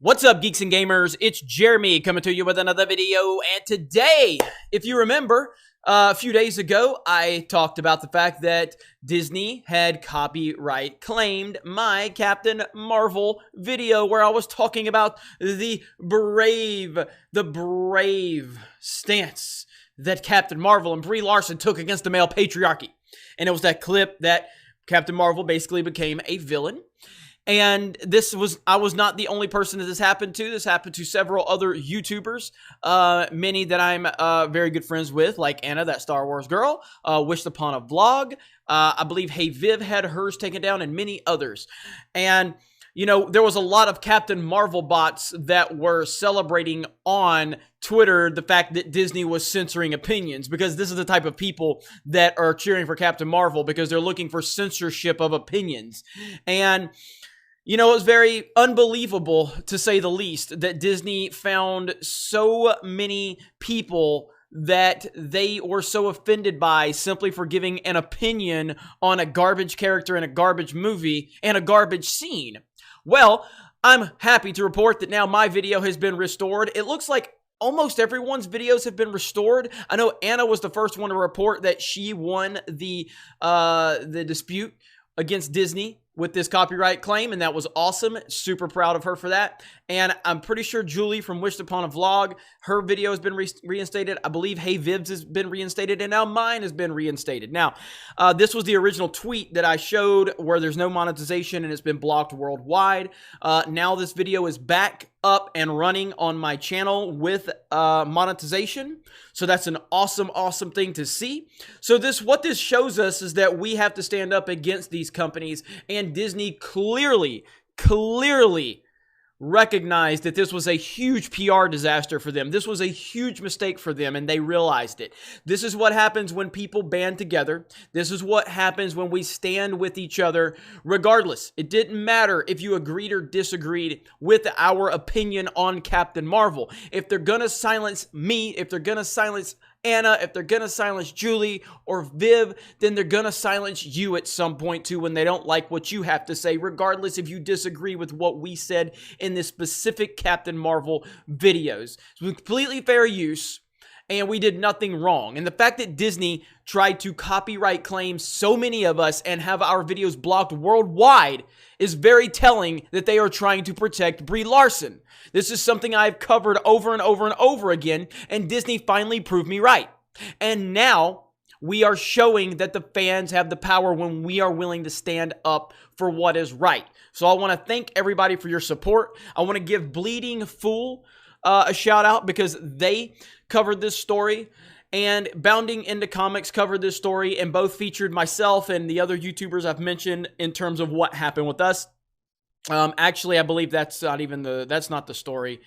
What's up, geeks and gamers? It's Jeremy coming to you with another video, and today, if you remember, a few days ago, I talked about the fact that Disney had copyright claimed my Captain Marvel video where I was talking about the brave stance that Captain Marvel and Brie Larson took against the male patriarchy. And it was that clip that Captain Marvel basically became a villain. And I was not the only person that this happened to. This happened to several other YouTubers, many that I'm very good friends with, like Anna, that Star Wars girl, Wished Upon a Vlog. I believe Hey Viv had hers taken down, and many others. And, you know, there was a lot of Captain Marvel bots that were celebrating on Twitter the fact that Disney was censoring opinions, because this is the type of people that are cheering for Captain Marvel because they're looking for censorship of opinions. And you know, it was very unbelievable, to say the least, that Disney found so many people that they were so offended by simply for giving an opinion on a garbage character in a garbage movie and a garbage scene. Well, I'm happy to report that now my video has been restored. It looks like almost everyone's videos have been restored. I know Anna was the first one to report that she won the dispute against Disney with this copyright claim, and that was awesome. Super proud of her for that. And I'm pretty sure Julie from Wished Upon a Vlog, her video has been reinstated. I believe Hey Vibs has been reinstated, and now mine has been reinstated. Now, this was the original tweet that I showed where there's no monetization and it's been blocked worldwide. Now this video is back up and running on my channel with monetization. So that's an awesome, awesome thing to see. So what this shows us is that we have to stand up against these companies, and Disney clearly recognized that this was a huge PR disaster for them. This was a huge mistake for them, and they realized it. This is what happens when people band together. This is what happens when we stand with each other, regardless. It didn't matter if you agreed or disagreed with our opinion on Captain Marvel. If they're gonna silence me, if they're gonna silence Anna, if they're gonna silence Julie or Viv, then they're gonna silence you at some point too when they don't like what you have to say, regardless if you disagree with what we said in this specific Captain Marvel videos. It was completely fair use, and we did nothing wrong. And the fact that Disney tried to copyright claim so many of us and have our videos blocked worldwide is very telling that they are trying to protect Brie Larson. This is something I've covered over and over and over again, and Disney finally proved me right. And now we are showing that the fans have the power when we are willing to stand up for what is right. So I want to thank everybody for your support. I want to give Bleeding Fool a shout out because they covered this story, and Bounding Into Comics covered this story, and both featured myself and the other YouTubers I've mentioned in terms of what happened with us. Actually, I believe that's not the story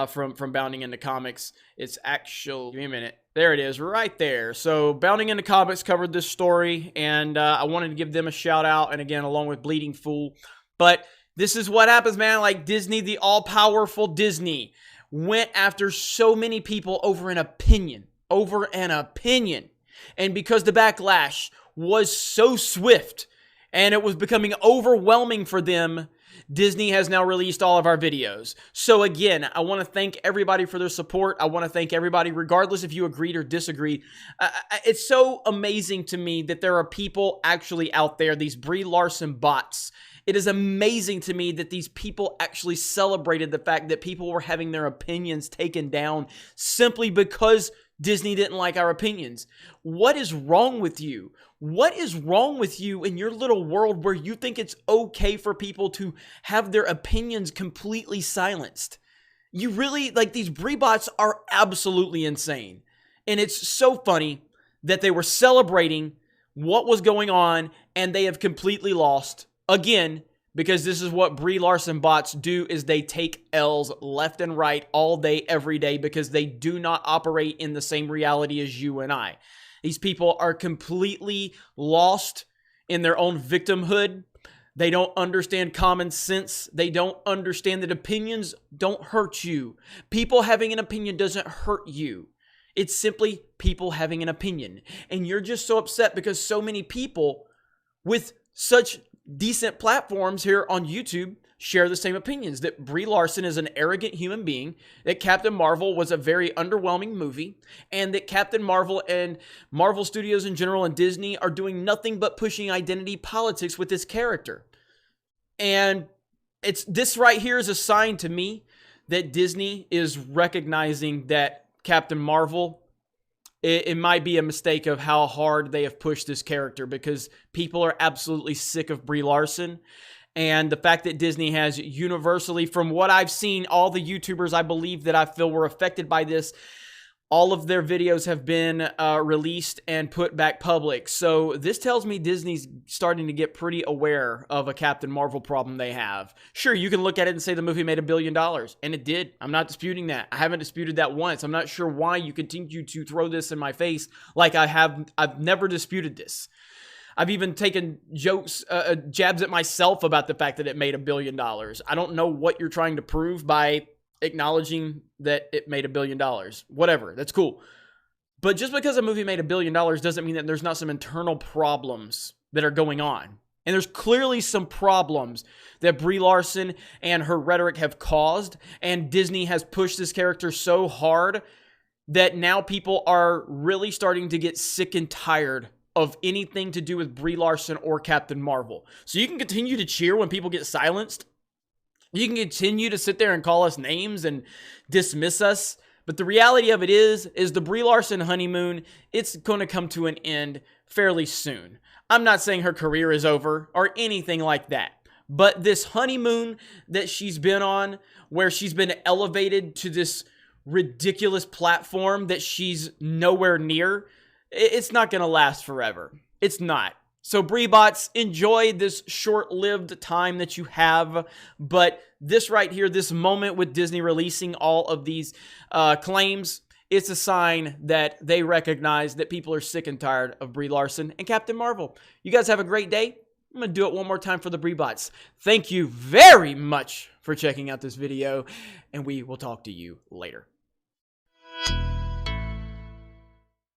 from Bounding Into Comics. It's actual, give me a minute. There it is, right there. So Bounding Into Comics covered this story, and I wanted to give them a shout out, and again, along with Bleeding Fool. But this is what happens, man. Like Disney, the all-powerful Disney, went after so many people over an opinion. And because the backlash was so swift and it was becoming overwhelming for them, Disney has now released all of our videos. So again, I want to thank everybody for their support. I want to thank everybody, regardless if you agreed or disagreed. It's so amazing to me that there are people actually out there, these Brie Larson bots. It is amazing to me that these people actually celebrated the fact that people were having their opinions taken down simply because Disney didn't like our opinions. What is wrong with you? What is wrong with you in your little world where you think it's okay for people to have their opinions completely silenced? You really, like, these Brie bots are absolutely insane. And it's so funny that they were celebrating what was going on and they have completely lost. Again, because this is what Brie Larson bots do, is they take L's left and right all day, every day, because they do not operate in the same reality as you and I. These people are completely lost in their own victimhood. They don't understand common sense. They don't understand that opinions don't hurt you. People having an opinion doesn't hurt you. It's simply people having an opinion. And you're just so upset because so many people with such decent platforms here on YouTube share the same opinions, that Brie Larson is an arrogant human being, that Captain Marvel was a very underwhelming movie, and that Captain Marvel and Marvel Studios in general and Disney are doing nothing but pushing identity politics with this character. And this right here is a sign to me that Disney is recognizing that Captain Marvel, it might be a mistake of how hard they have pushed this character, because people are absolutely sick of Brie Larson. And the fact that Disney has universally, from what I've seen, all the YouTubers I believe that I feel were affected by this, all of their videos have been released and put back public. So this tells me Disney's starting to get pretty aware of a Captain Marvel problem they have. Sure, you can look at it and say the movie made $1 billion, and it did. I'm not disputing that. I haven't disputed that once. I'm not sure why you continue to throw this in my face like I have. I've never disputed this. I've even taken jabs at myself about the fact that it made $1 billion. I don't know what you're trying to prove by acknowledging that it made $1 billion. Whatever, that's cool. But just because a movie made $1 billion doesn't mean that there's not some internal problems that are going on. And there's clearly some problems that Brie Larson and her rhetoric have caused, and Disney has pushed this character so hard that now people are really starting to get sick and tired of anything to do with Brie Larson or Captain Marvel. So you can continue to cheer when people get silenced. You can continue to sit there and call us names and dismiss us. But the reality of it is the Brie Larson honeymoon, it's going to come to an end fairly soon. I'm not saying her career is over or anything like that. But this honeymoon that she's been on, where she's been elevated to this ridiculous platform that she's nowhere near, it's not going to last forever. It's not. So Brie bots, enjoy this short-lived time that you have. But this right here, this moment with Disney releasing all of these claims, it's a sign that they recognize that people are sick and tired of Brie Larson and Captain Marvel. You guys have a great day. I'm going to do it one more time for the Brie bots. Thank you very much for checking out this video, and we will talk to you later.